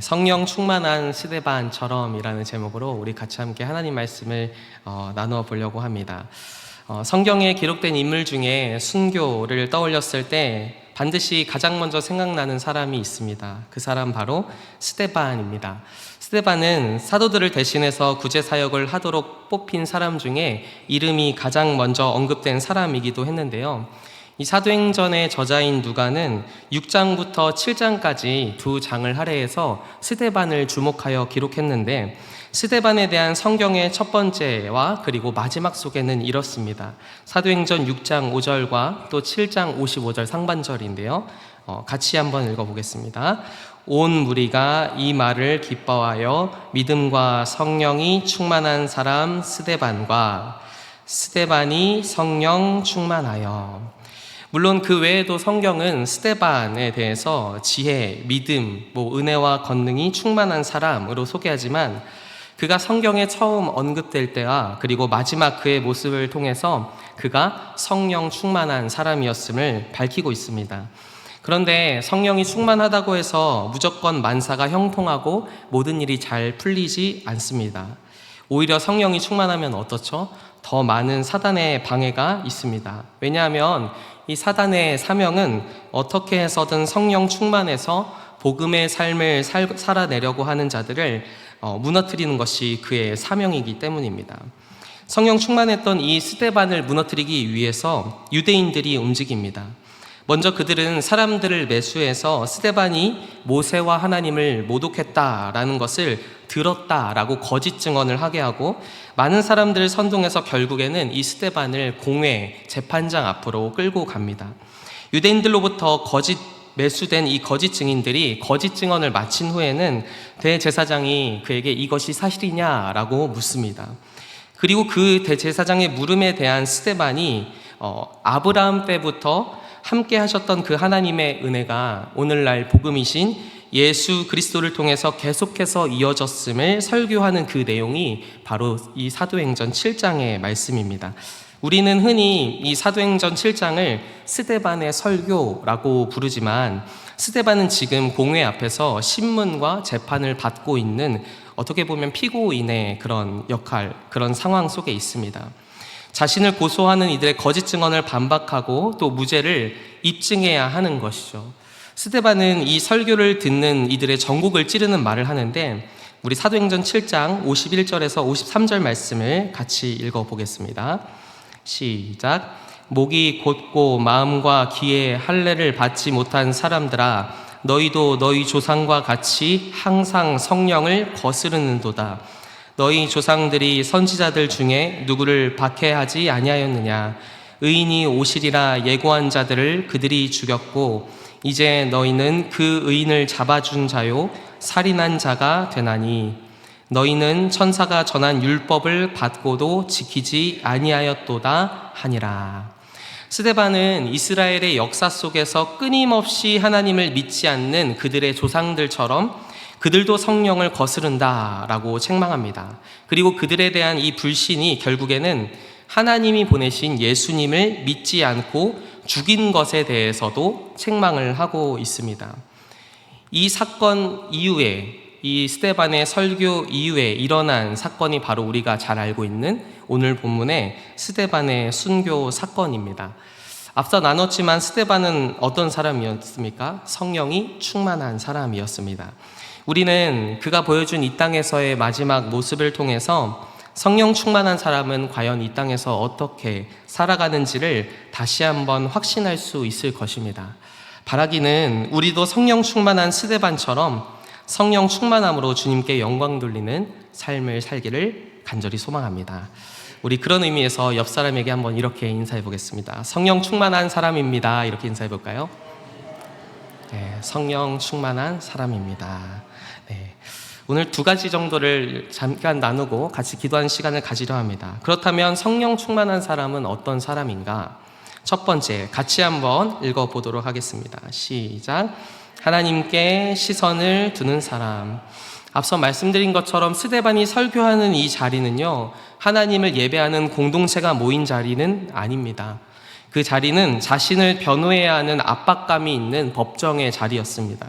성령 충만한 스데반처럼이라는 제목으로 우리 같이 함께 하나님 말씀을 나누어 보려고 합니다. 성경에 기록된 인물 중에 순교를 떠올렸을 때 반드시 가장 먼저 생각나는 사람이 있습니다. 그 사람 바로 스데반입니다. 스데반은 사도들을 대신해서 구제 사역을 하도록 뽑힌 사람 중에 이름이 가장 먼저 언급된 사람이기도 했는데요. 이 사도행전의 저자인 누가는 6장부터 7장까지 두 장을 할애해서 스데반을 주목하여 기록했는데, 스데반에 대한 성경의 첫 번째와 그리고 마지막 소개는 이렇습니다. 사도행전 6장 5절과 또 7장 55절 상반절인데요. 같이 한번 읽어보겠습니다. 온 무리가 이 말을 기뻐하여 믿음과 성령이 충만한 사람 스데반과 스데반이 성령 충만하여. 물론 그 외에도 성경은 스데반에 대해서 지혜, 믿음, 은혜와 권능이 충만한 사람으로 소개하지만, 그가 성경에 처음 언급될 때와 그리고 마지막 그의 모습을 통해서 그가 성령 충만한 사람이었음을 밝히고 있습니다. 그런데 성령이 충만하다고 해서 무조건 만사가 형통하고 모든 일이 잘 풀리지 않습니다. 오히려 성령이 충만하면 어떻죠? 더 많은 사단의 방해가 있습니다. 왜냐하면 이 사단의 사명은 어떻게 해서든 성령 충만해서 복음의 삶을 살아내려고 하는 자들을 무너뜨리는 것이 그의 사명이기 때문입니다. 성령 충만했던 이 스데반을 무너뜨리기 위해서 유대인들이 움직입니다. 먼저 그들은 사람들을 매수해서 스데반이 모세와 하나님을 모독했다라는 것을 들었다라고 거짓 증언을 하게 하고, 많은 사람들을 선동해서 결국에는 이 스데반을 공회 재판장 앞으로 끌고 갑니다. 유대인들로부터 매수된 이 거짓 증인들이 거짓 증언을 마친 후에는 대제사장이 그에게 이것이 사실이냐라고 묻습니다. 그리고 그 대제사장의 물음에 대한 스데반이 아브라함 때부터 함께 하셨던 그 하나님의 은혜가 오늘날 복음이신 예수 그리스도를 통해서 계속해서 이어졌음을 설교하는 그 내용이 바로 이 사도행전 7장의 말씀입니다. 우리는 흔히 이 사도행전 7장을 스데반의 설교라고 부르지만, 스데반은 지금 공회 앞에서 신문과 재판을 받고 있는, 어떻게 보면 피고인의 그런 역할, 그런 상황 속에 있습니다. 자신을 고소하는 이들의 거짓 증언을 반박하고 또 무죄를 입증해야 하는 것이죠. 스데반은 이 설교를 듣는 이들의 전곡을 찌르는 말을 하는데, 우리 사도행전 7장 51절에서 53절 말씀을 같이 읽어보겠습니다. 시작. 목이 곧고 마음과 귀에 할례를 받지 못한 사람들아, 너희도 너희 조상과 같이 항상 성령을 거스르는도다. 너희 조상들이 선지자들 중에 누구를 박해하지 아니하였느냐? 의인이 오시리라 예고한 자들을 그들이 죽였고, 이제 너희는 그 의인을 잡아준 자요 살인한 자가 되나니, 너희는 천사가 전한 율법을 받고도 지키지 아니하였도다 하니라. 스데반은 이스라엘의 역사 속에서 끊임없이 하나님을 믿지 않는 그들의 조상들처럼 그들도 성령을 거스른다라고 책망합니다. 그리고 그들에 대한 이 불신이 결국에는 하나님이 보내신 예수님을 믿지 않고 죽인 것에 대해서도 책망을 하고 있습니다. 이 사건 이후에, 이 스데반의 설교 이후에 일어난 사건이 바로 우리가 잘 알고 있는 오늘 본문의 스데반의 순교 사건입니다. 앞서 나눴지만 스데반은 어떤 사람이었습니까? 성령이 충만한 사람이었습니다. 우리는 그가 보여준 이 땅에서의 마지막 모습을 통해서 성령 충만한 사람은 과연 이 땅에서 어떻게 살아가는지를 다시 한번 확신할 수 있을 것입니다. 바라기는 우리도 성령 충만한 스데반처럼 성령 충만함으로 주님께 영광 돌리는 삶을 살기를 간절히 소망합니다. 우리 그런 의미에서 옆 사람에게 한번 이렇게 인사해 보겠습니다. 성령 충만한 사람입니다. 이렇게 인사해 볼까요? 네, 성령 충만한 사람입니다. 네. 오늘 두 가지 정도를 잠깐 나누고 같이 기도하는 시간을 가지려 합니다. 그렇다면 성령 충만한 사람은 어떤 사람인가? 첫 번째, 같이 한번 읽어보도록 하겠습니다. 시작. 하나님께 시선을 두는 사람. 앞서 말씀드린 것처럼 스데반이 설교하는 이 자리는요, 하나님을 예배하는 공동체가 모인 자리는 아닙니다. 그 자리는 자신을 변호해야 하는 압박감이 있는 법정의 자리였습니다.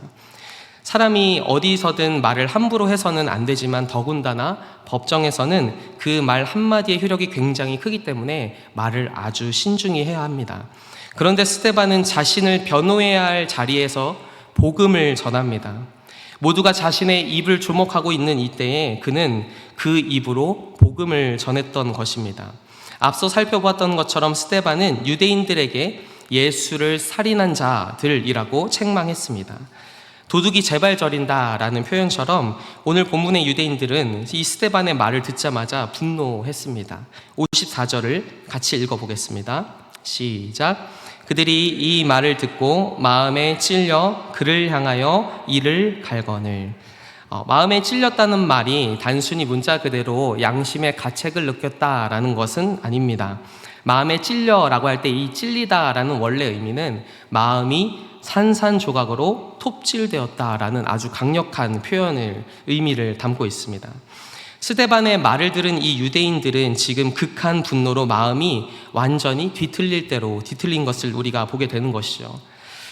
사람이 어디서든 말을 함부로 해서는 안 되지만 더군다나 법정에서는 그 말 한마디의 효력이 굉장히 크기 때문에 말을 아주 신중히 해야 합니다. 그런데 스데반은 자신을 변호해야 할 자리에서 복음을 전합니다. 모두가 자신의 입을 주목하고 있는 이때에 그는 그 입으로 복음을 전했던 것입니다. 앞서 살펴보았던 것처럼 스데반은 유대인들에게 예수를 살인한 자들이라고 책망했습니다. 도둑이 제발 저린다라는 표현처럼 오늘 본문의 유대인들은 이 스데반의 말을 듣자마자 분노했습니다. 54절을 같이 읽어보겠습니다. 시작. 그들이 이 말을 듣고 마음에 찔려 그를 향하여 이를 갈거늘. 마음에 찔렸다는 말이 단순히 문자 그대로 양심의 가책을 느꼈다라는 것은 아닙니다. 마음에 찔려라고 할 때 이 찔리다라는 원래 의미는 마음이 산산조각으로 톱질되었다라는 아주 강력한 의미를 담고 있습니다. 스데반의 말을 들은 이 유대인들은 지금 극한 분노로 마음이 완전히 뒤틀린 것을 우리가 보게 되는 것이죠.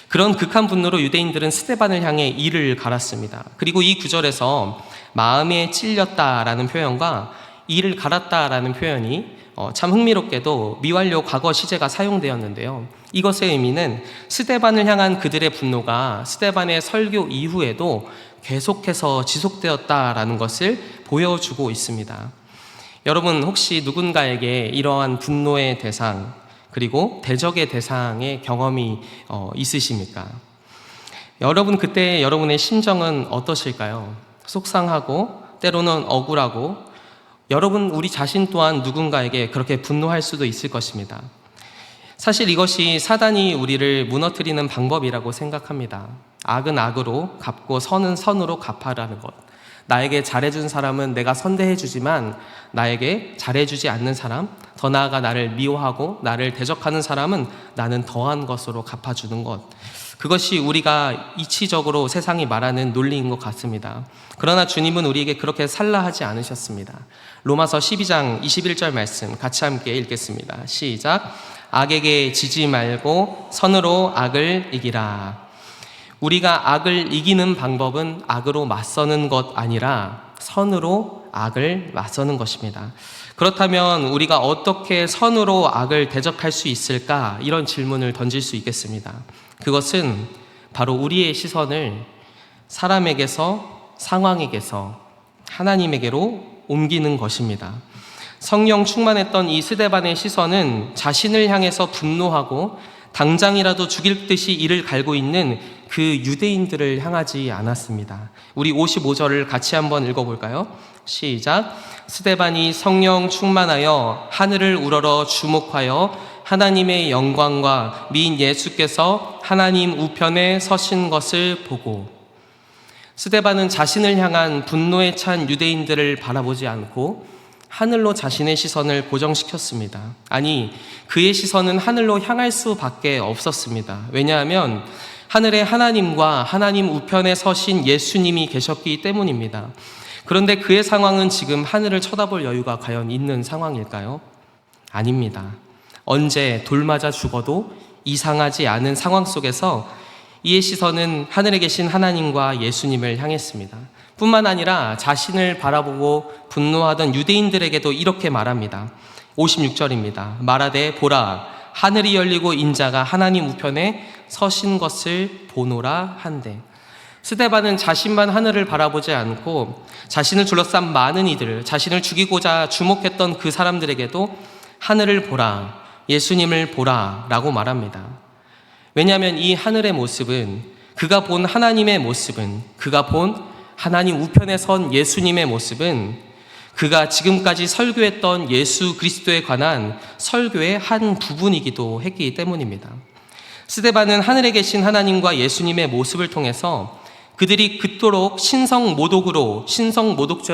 그런 극한 분노로 유대인들은 스데반을 향해 이를 갈았습니다. 그리고 이 구절에서 마음에 찔렸다라는 표현과 이를 갈았다라는 표현이 참 흥미롭게도 미완료 과거 시제가 사용되었는데요. 이것의 의미는 스데반을 향한 그들의 분노가 스데반의 설교 이후에도 계속해서 지속되었다라는 것을 보여주고 있습니다. 여러분 혹시 누군가에게 이러한 분노의 대상 그리고 대적의 대상의 경험이 있으십니까? 여러분 그때 여러분의 심정은 어떠실까요? 속상하고 때로는 억울하고 여러분 우리 자신 또한 누군가에게 그렇게 분노할 수도 있을 것입니다. 사실 이것이 사단이 우리를 무너뜨리는 방법이라고 생각합니다. 악은 악으로 갚고 선은 선으로 갚아라는 것. 나에게 잘해준 사람은 내가 선대해주지만 나에게 잘해주지 않는 사람, 더 나아가 나를 미워하고 나를 대적하는 사람은 나는 더한 것으로 갚아주는 것. 그것이 우리가 이치적으로 세상이 말하는 논리인 것 같습니다. 그러나 주님은 우리에게 그렇게 살라하지 않으셨습니다. 로마서 12장 21절 말씀 같이 함께 읽겠습니다. 시작. 악에게 지지 말고 선으로 악을 이기라. 우리가 악을 이기는 방법은 악으로 맞서는 것 아니라 선으로 악을 맞서는 것입니다. 그렇다면 우리가 어떻게 선으로 악을 대적할 수 있을까? 이런 질문을 던질 수 있겠습니다. 그것은 바로 우리의 시선을 사람에게서, 상황에게서 하나님에게로 옮기는 것입니다. 성령 충만했던 이 스데반의 시선은 자신을 향해서 분노하고 당장이라도 죽일 듯이 이를 갈고 있는 그 유대인들을 향하지 않았습니다. 우리 55절을 같이 한번 읽어볼까요? 시작. 스데반이 성령 충만하여 하늘을 우러러 주목하여 하나님의 영광과 민 예수께서 하나님 우편에 서신 것을 보고. 스데반은 자신을 향한 분노에 찬 유대인들을 바라보지 않고 하늘로 자신의 시선을 고정시켰습니다. 아니, 그의 시선은 하늘로 향할 수밖에 없었습니다. 왜냐하면 하늘에 하나님과 하나님 우편에 서신 예수님이 계셨기 때문입니다. 그런데 그의 상황은 지금 하늘을 쳐다볼 여유가 과연 있는 상황일까요? 아닙니다. 언제 돌 맞아 죽어도 이상하지 않은 상황 속에서 이의 시선은 하늘에 계신 하나님과 예수님을 향했습니다. 뿐만 아니라 자신을 바라보고 분노하던 유대인들에게도 이렇게 말합니다. 56절입니다. 말하되 보라, 하늘이 열리고 인자가 하나님 우편에 서신 것을 보노라 한대. 스데반은 자신만 하늘을 바라보지 않고 자신을 둘러싼 많은 이들, 자신을 죽이고자 주목했던 그 사람들에게도 하늘을 보라, 예수님을 보라 라고 말합니다. 왜냐하면 이 하늘의 모습은, 그가 본 하나님의 모습은, 그가 본 하나님 우편에 선 예수님의 모습은 그가 지금까지 설교했던 예수 그리스도에 관한 설교의 한 부분이기도 했기 때문입니다. 스데반은 하늘에 계신 하나님과 예수님의 모습을 통해서 그들이 그토록 신성모독죄로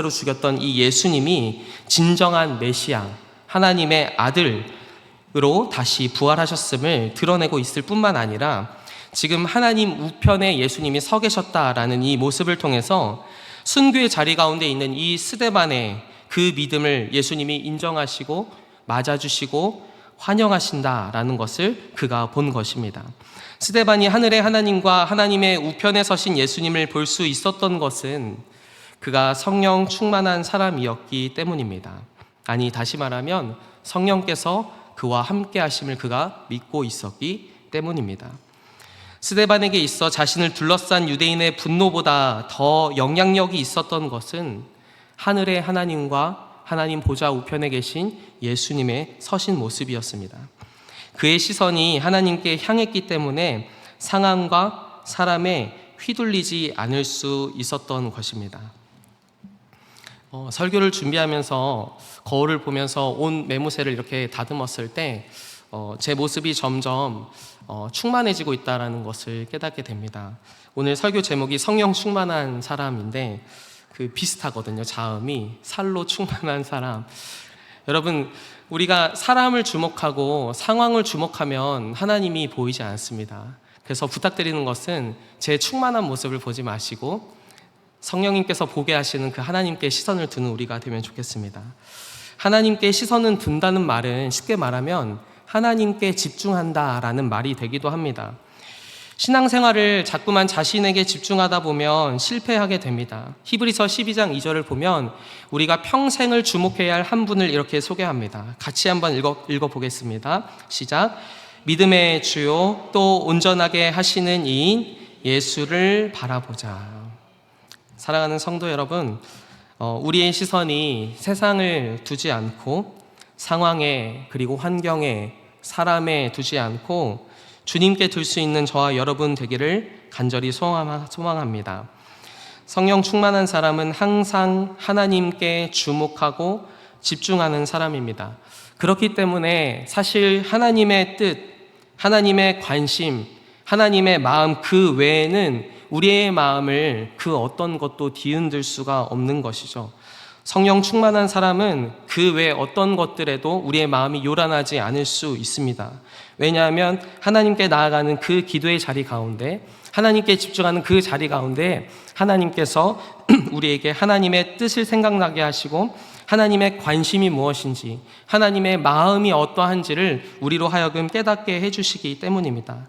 죽였던 이 예수님이 진정한 메시아, 하나님의 아들으로 다시 부활하셨음을 드러내고 있을 뿐만 아니라 지금 하나님 우편에 예수님이 서 계셨다라는 이 모습을 통해서 순교의 자리 가운데 있는 이 스데반의 그 믿음을 예수님이 인정하시고 맞아주시고 환영하신다라는 것을 그가 본 것입니다. 스데반이 하늘의 하나님과 하나님의 우편에 서신 예수님을 볼 수 있었던 것은 그가 성령 충만한 사람이었기 때문입니다. 아니, 다시 말하면 성령께서 그와 함께 하심을 그가 믿고 있었기 때문입니다. 스데반에게 있어 자신을 둘러싼 유대인의 분노보다 더 영향력이 있었던 것은 하늘의 하나님과 하나님 보좌 우편에 계신 예수님의 서신 모습이었습니다. 그의 시선이 하나님께 향했기 때문에 상황과 사람에 휘둘리지 않을 수 있었던 것입니다. 설교를 준비하면서 거울을 보면서 온 매무새를 이렇게 다듬었을 때 제 모습이 점점 충만해지고 있다는 것을 깨닫게 됩니다. 오늘 설교 제목이 성령 충만한 사람인데 비슷하거든요. 자음이 살로 충만한 사람. 여러분, 우리가 사람을 주목하고 상황을 주목하면 하나님이 보이지 않습니다. 그래서 부탁드리는 것은 제 충만한 모습을 보지 마시고 성령님께서 보게 하시는 그 하나님께 시선을 두는 우리가 되면 좋겠습니다. 하나님께 시선을 둔다는 말은 쉽게 말하면 하나님께 집중한다라는 말이 되기도 합니다. 신앙생활을 자꾸만 자신에게 집중하다 보면 실패하게 됩니다. 히브리서 12장 2절을 보면 우리가 평생을 주목해야 할 한 분을 이렇게 소개합니다. 같이 한번 읽어보겠습니다. 시작. 믿음의 주요 또 온전하게 하시는 이인 예수를 바라보자. 사랑하는 성도 여러분, 우리의 시선이 세상을 두지 않고 상황에 그리고 환경에 사람에 두지 않고 주님께 둘 수 있는 저와 여러분 되기를 간절히 소망합니다. 성령 충만한 사람은 항상 하나님께 주목하고 집중하는 사람입니다. 그렇기 때문에 사실 하나님의 뜻, 하나님의 관심, 하나님의 마음 그 외에는 우리의 마음을 그 어떤 것도 뒤흔들 수가 없는 것이죠. 성령 충만한 사람은 그 외 어떤 것들에도 우리의 마음이 요란하지 않을 수 있습니다. 왜냐하면 하나님께 나아가는 그 기도의 자리 가운데, 하나님께 집중하는 그 자리 가운데 하나님께서 우리에게 하나님의 뜻을 생각나게 하시고 하나님의 관심이 무엇인지, 하나님의 마음이 어떠한지를 우리로 하여금 깨닫게 해주시기 때문입니다.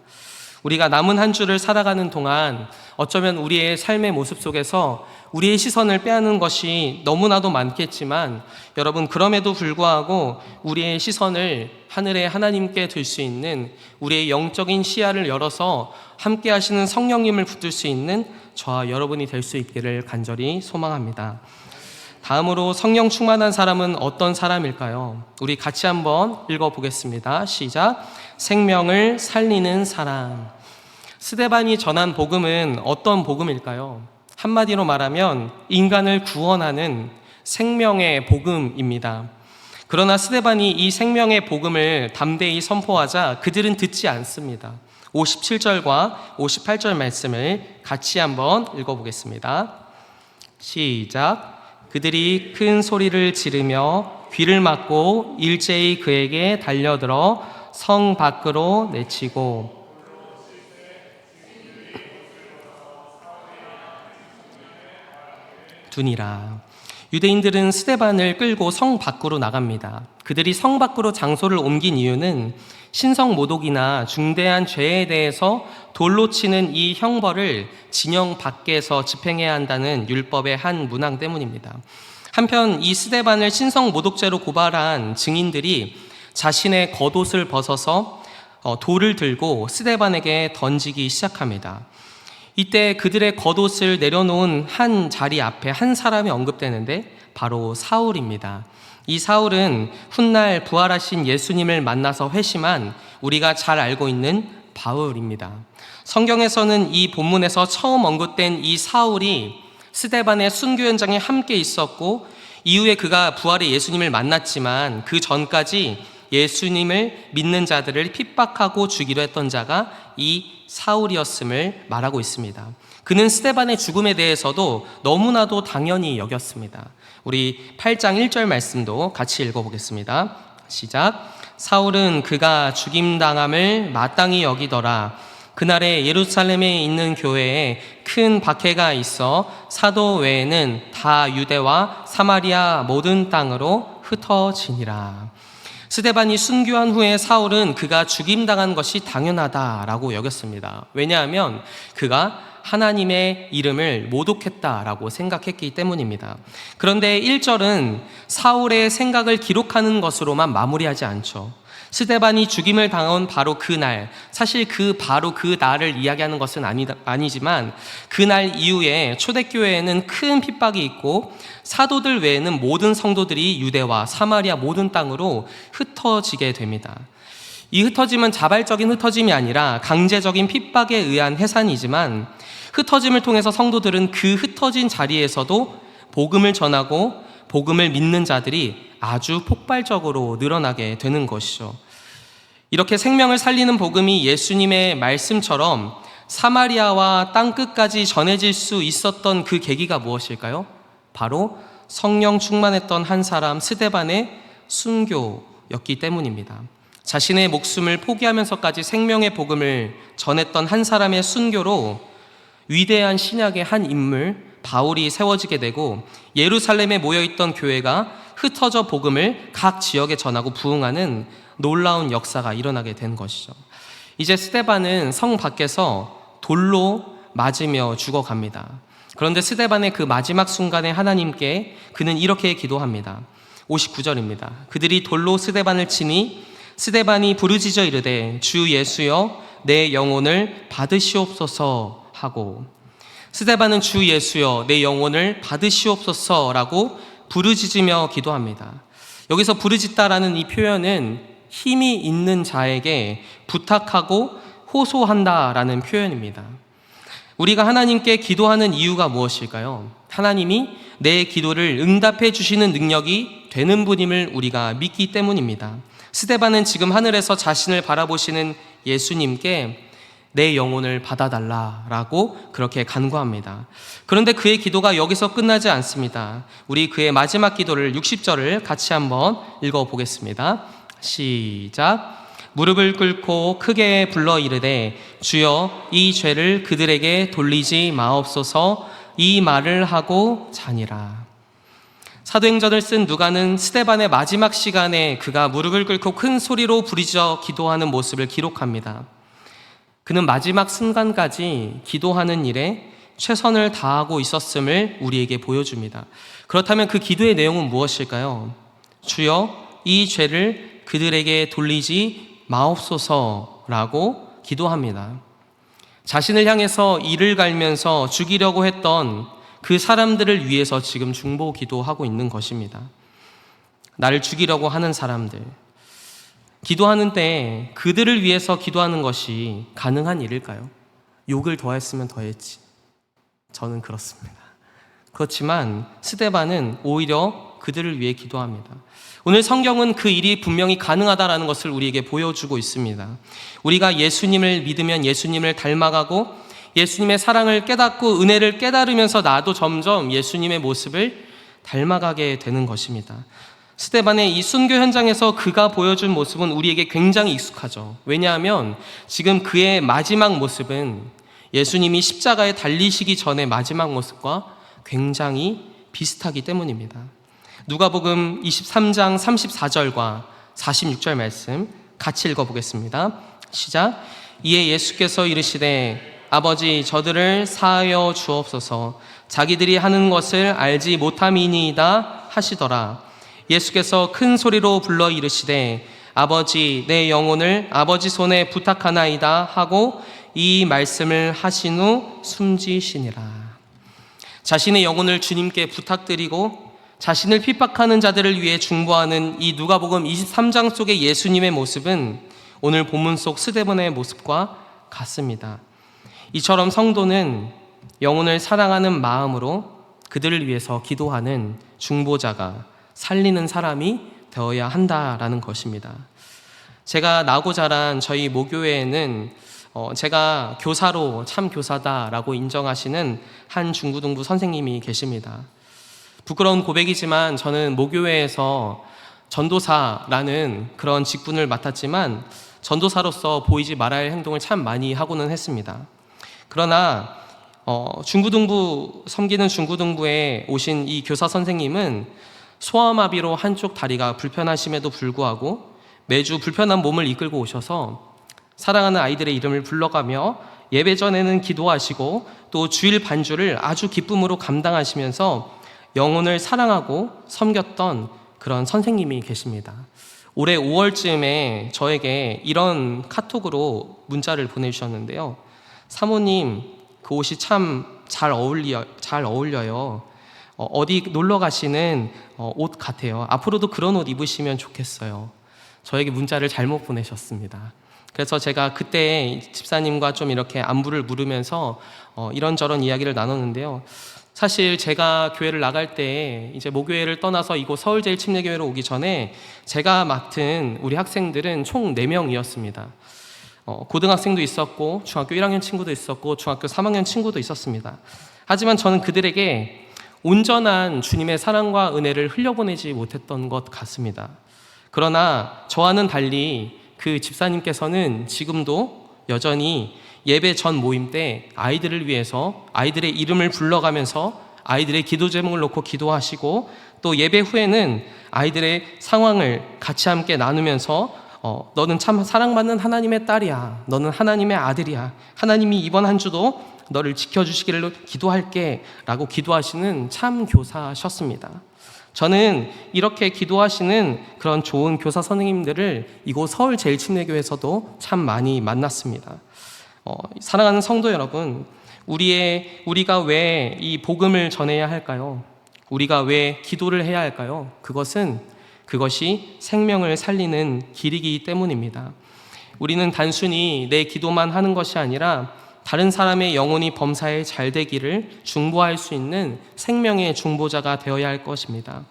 우리가 남은 한 주를 살아가는 동안 어쩌면 우리의 삶의 모습 속에서 우리의 시선을 빼앗는 것이 너무나도 많겠지만 여러분, 그럼에도 불구하고 우리의 시선을 하늘의 하나님께 둘 수 있는, 우리의 영적인 시야를 열어서 함께 하시는 성령님을 붙들 수 있는 저와 여러분이 될 수 있기를 간절히 소망합니다. 다음으로 성령 충만한 사람은 어떤 사람일까요? 우리 같이 한번 읽어보겠습니다. 시작. 생명을 살리는 사람. 스데반이 전한 복음은 어떤 복음일까요? 한마디로 말하면 인간을 구원하는 생명의 복음입니다. 그러나 스데반이 이 생명의 복음을 담대히 선포하자 그들은 듣지 않습니다. 57절과 58절 말씀을 같이 한번 읽어보겠습니다. 시작. 그들이 큰 소리를 지르며 귀를 막고 일제히 그에게 달려들어 성 밖으로 내치고 두니라. 유대인들은 스데반을 끌고 성 밖으로 나갑니다. 그들이 성 밖으로 장소를 옮긴 이유는 신성 모독이나 중대한 죄에 대해서 돌로 치는 이 형벌을 진영 밖에서 집행해야 한다는 율법의 한 문항 때문입니다. 한편 이 스데반을 신성 모독죄로 고발한 증인들이 자신의 겉옷을 벗어서 돌을 들고 스데반에게 던지기 시작합니다. 이때 그들의 겉옷을 내려놓은 한 자리 앞에 한 사람이 언급되는데 바로 사울입니다. 이 사울은 훗날 부활하신 예수님을 만나서 회심한 우리가 잘 알고 있는 바울입니다. 성경에서는 이 본문에서 처음 언급된 이 사울이 스데반의 순교 현장에 함께 있었고 이후에 그가 부활의 예수님을 만났지만 그 전까지 예수님을 믿는 자들을 핍박하고 죽이려 했던 자가 이 사울이었음을 말하고 있습니다. 그는 스데반의 죽음에 대해서도 너무나도 당연히 여겼습니다. 우리 8장 1절 말씀도 같이 읽어보겠습니다. 시작. 사울은 그가 죽임당함을 마땅히 여기더라. 그날에 예루살렘에 있는 교회에 큰 박해가 있어 사도 외에는 다 유대와 사마리아 모든 땅으로 흩어지니라. 스데반이 순교한 후에 사울은 그가 죽임당한 것이 당연하다라고 여겼습니다. 왜냐하면 그가 하나님의 이름을 모독했다라고 생각했기 때문입니다. 그런데 1절은 사울의 생각을 기록하는 것으로만 마무리하지 않죠. 스데반이 죽임을 당한 바로 그날, 사실 바로 그 날을 이야기하는 것은 아니지만 그날 이후에 초대교회에는 큰 핍박이 있고 사도들 외에는 모든 성도들이 유대와 사마리아 모든 땅으로 흩어지게 됩니다. 이 흩어짐은 자발적인 흩어짐이 아니라 강제적인 핍박에 의한 해산이지만 흩어짐을 통해서 성도들은 그 흩어진 자리에서도 복음을 전하고 복음을 믿는 자들이 아주 폭발적으로 늘어나게 되는 것이죠. 이렇게 생명을 살리는 복음이 예수님의 말씀처럼 사마리아와 땅끝까지 전해질 수 있었던 그 계기가 무엇일까요? 바로 성령 충만했던 한 사람 스데반의 순교였기 때문입니다. 자신의 목숨을 포기하면서까지 생명의 복음을 전했던 한 사람의 순교로 위대한 신약의 한 인물 바울이 세워지게 되고 예루살렘에 모여있던 교회가 흩어져 복음을 각 지역에 전하고 부흥하는 놀라운 역사가 일어나게 된 것이죠. 이제 스데반은 성 밖에서 돌로 맞으며 죽어갑니다. 그런데 스데반의 그 마지막 순간에 하나님께 그는 이렇게 기도합니다. 59절입니다. 그들이 돌로 스데반을 치니 스데반이 부르짖어 이르되 주 예수여 내 영혼을 받으시옵소서 하고, 스데반은 주 예수여 내 영혼을 받으시옵소서라고 부르짖으며 기도합니다. 여기서 부르짖다라는 이 표현은 힘이 있는 자에게 부탁하고 호소한다라는 표현입니다. 우리가 하나님께 기도하는 이유가 무엇일까요? 하나님이 내 기도를 응답해 주시는 능력이 되는 분임을 우리가 믿기 때문입니다. 스데반은 지금 하늘에서 자신을 바라보시는 예수님께 내 영혼을 받아달라라고 그렇게 간구합니다. 그런데 그의 기도가 여기서 끝나지 않습니다. 우리 그의 마지막 기도를 60절을 같이 한번 읽어보겠습니다. 시작. 무릎을 꿇고 크게 불러 이르되 주여 이 죄를 그들에게 돌리지 마옵소서. 이 말을 하고 자니라. 사도행전을 쓴 누가는 스데반의 마지막 시간에 그가 무릎을 꿇고 큰 소리로 부르짖어 기도하는 모습을 기록합니다. 그는 마지막 순간까지 기도하는 일에 최선을 다하고 있었음을 우리에게 보여줍니다. 그렇다면 그 기도의 내용은 무엇일까요? 주여 이 죄를 그들에게 돌리지 마옵소서라고 기도합니다. 자신을 향해서 이를 갈면서 죽이려고 했던 그 사람들을 위해서 지금 중보 기도하고 있는 것입니다. 나를 죽이려고 하는 사람들, 기도하는데 그들을 위해서 기도하는 것이 가능한 일일까요? 욕을 더했으면 더했지. 저는 그렇습니다. 그렇지만 스데반은 오히려 그들을 위해 기도합니다. 오늘 성경은 그 일이 분명히 가능하다라는 것을 우리에게 보여주고 있습니다. 우리가 예수님을 믿으면 예수님을 닮아가고 예수님의 사랑을 깨닫고 은혜를 깨달으면서 나도 점점 예수님의 모습을 닮아가게 되는 것입니다. 스데반의 이 순교 현장에서 그가 보여준 모습은 우리에게 굉장히 익숙하죠. 왜냐하면 지금 그의 마지막 모습은 예수님이 십자가에 달리시기 전의 마지막 모습과 굉장히 비슷하기 때문입니다. 누가복음 23장 34절과 46절 말씀 같이 읽어보겠습니다. 시작. 이에 예수께서 이르시되 아버지 저들을 사하여 주옵소서. 자기들이 하는 것을 알지 못함이니이다 하시더라. 예수께서 큰 소리로 불러 이르시되 아버지 내 영혼을 아버지 손에 부탁하나이다 하고 이 말씀을 하신 후 숨지시니라. 자신의 영혼을 주님께 부탁드리고 자신을 핍박하는 자들을 위해 중보하는 이 누가복음 23장 속의 예수님의 모습은 오늘 본문 속 스데반의 모습과 같습니다. 이처럼 성도는 영혼을 사랑하는 마음으로 그들을 위해서 기도하는 중보자가 살리는 사람이 되어야 한다라는 것입니다. 제가 나고 자란 저희 모교회에는 제가 교사로 참 교사다라고 인정하시는 한 중고등부 선생님이 계십니다. 부끄러운 고백이지만 저는 모교회에서 전도사라는 그런 직분을 맡았지만 전도사로서 보이지 말아야 할 행동을 참 많이 하고는 했습니다. 그러나 중고등부 섬기는 중고등부에 오신 이 교사 선생님은 소아마비로 한쪽 다리가 불편하심에도 불구하고 매주 불편한 몸을 이끌고 오셔서 사랑하는 아이들의 이름을 불러가며 예배 전에는 기도하시고 또 주일 반주를 아주 기쁨으로 감당하시면서 영혼을 사랑하고 섬겼던 그런 선생님이 계십니다. 올해 5월쯤에 저에게 이런 카톡으로 문자를 보내주셨는데요. 사모님, 그 옷이 참 잘 어울려요. 어디 놀러 가시는 옷 같아요. 앞으로도 그런 옷 입으시면 좋겠어요. 저에게 문자를 잘못 보내셨습니다. 그래서 제가 그때 집사님과 좀 이렇게 안부를 물으면서 이런저런 이야기를 나눴는데요. 사실 제가 교회를 나갈 때 이제 모교회를 떠나서 이곳 서울제일침례교회로 오기 전에 제가 맡은 우리 학생들은 총 4명이었습니다. 고등학생도 있었고 중학교 1학년 친구도 있었고 중학교 3학년 친구도 있었습니다. 하지만 저는 그들에게 온전한 주님의 사랑과 은혜를 흘려보내지 못했던 것 같습니다. 그러나 저와는 달리 그 집사님께서는 지금도 여전히 예배 전 모임 때 아이들을 위해서 아이들의 이름을 불러가면서 아이들의 기도 제목을 놓고 기도하시고 또 예배 후에는 아이들의 상황을 같이 함께 나누면서 너는 참 사랑받는 하나님의 딸이야. 너는 하나님의 아들이야. 하나님이 이번 한 주도 너를 지켜주시기를 기도할게 라고 기도하시는 참 교사셨습니다. 저는 이렇게 기도하시는 그런 좋은 교사 선생님들을 이곳 서울제일침례교회에서도 참 많이 만났습니다. 사랑하는 성도 여러분, 우리가 왜 이 복음을 전해야 할까요? 우리가 왜 기도를 해야 할까요? 그것이 생명을 살리는 길이기 때문입니다. 우리는 단순히 내 기도만 하는 것이 아니라 다른 사람의 영혼이 범사에 잘 되기를 중보할 수 있는 생명의 중보자가 되어야 할 것입니다.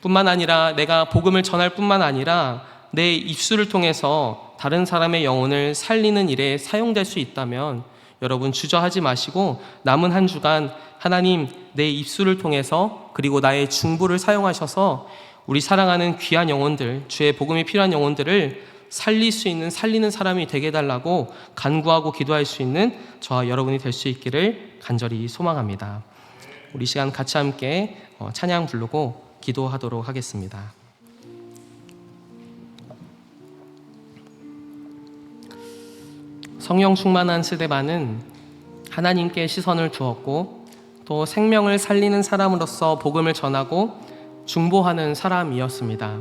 뿐만 아니라 내가 복음을 전할 뿐만 아니라 내 입술을 통해서 다른 사람의 영혼을 살리는 일에 사용될 수 있다면 여러분 주저하지 마시고 남은 한 주간 하나님 내 입술을 통해서 그리고 나의 중보를 사용하셔서 우리 사랑하는 귀한 영혼들, 주의 복음이 필요한 영혼들을 살리는 사람이 되게 해달라고 간구하고 기도할 수 있는 저와 여러분이 될 수 있기를 간절히 소망합니다. 우리 시간 같이 함께 찬양 부르고 기도하도록 하겠습니다. 성령 충만한 스데반은 하나님께 시선을 두었고 또 생명을 살리는 사람으로서 복음을 전하고 중보하는 사람이었습니다.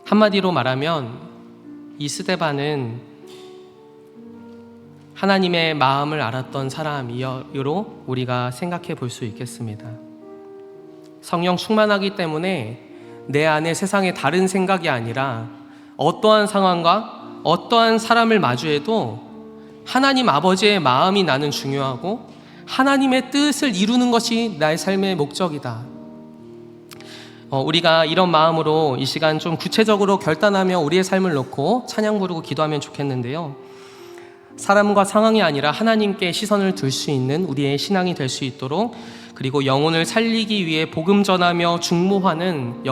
한마디로 말하면 이 스데반은 하나님의 마음을 알았던 사람이로 우리가 생각해 볼 수 있겠습니다. 성령 충만하기 때문에 내 안에 세상에 다른 생각이 아니라 어떠한 상황과 어떠한 사람을 마주해도 하나님 아버지의 마음이 나는 중요하고 하나님의 뜻을 이루는 것이 나의 삶의 목적이다. 우리가 이런 마음으로 이 시간 좀 구체적으로 결단하며 우리의 삶을 놓고 찬양 부르고 기도하면 좋겠는데요. 사람과 상황이 아니라 하나님께 시선을 둘 수 있는 우리의 신앙이 될 수 있도록 그리고 영혼을 살리기 위해 복음 전하며 중보하는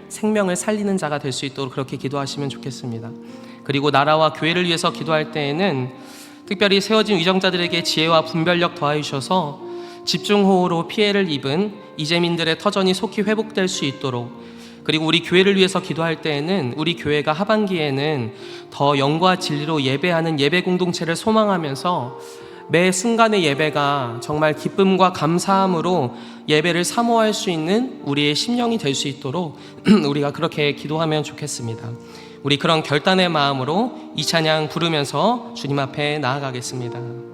생명을 살리는 자가 될 수 있도록 그렇게 기도하시면 좋겠습니다. 그리고 나라와 교회를 위해서 기도할 때에는 특별히 세워진 위정자들에게 지혜와 분별력 더하여 주셔서 집중호우로 피해를 입은 이재민들의 터전이 속히 회복될 수 있도록 그리고 우리 교회를 위해서 기도할 때에는 우리 교회가 하반기에는 더 영과 진리로 예배하는 예배 공동체를 소망하면서 매 순간의 예배가 정말 기쁨과 감사함으로 예배를 사모할 수 있는 우리의 심령이 될 수 있도록 우리가 그렇게 기도하면 좋겠습니다. 우리 그런 결단의 마음으로 이 찬양 부르면서 주님 앞에 나아가겠습니다.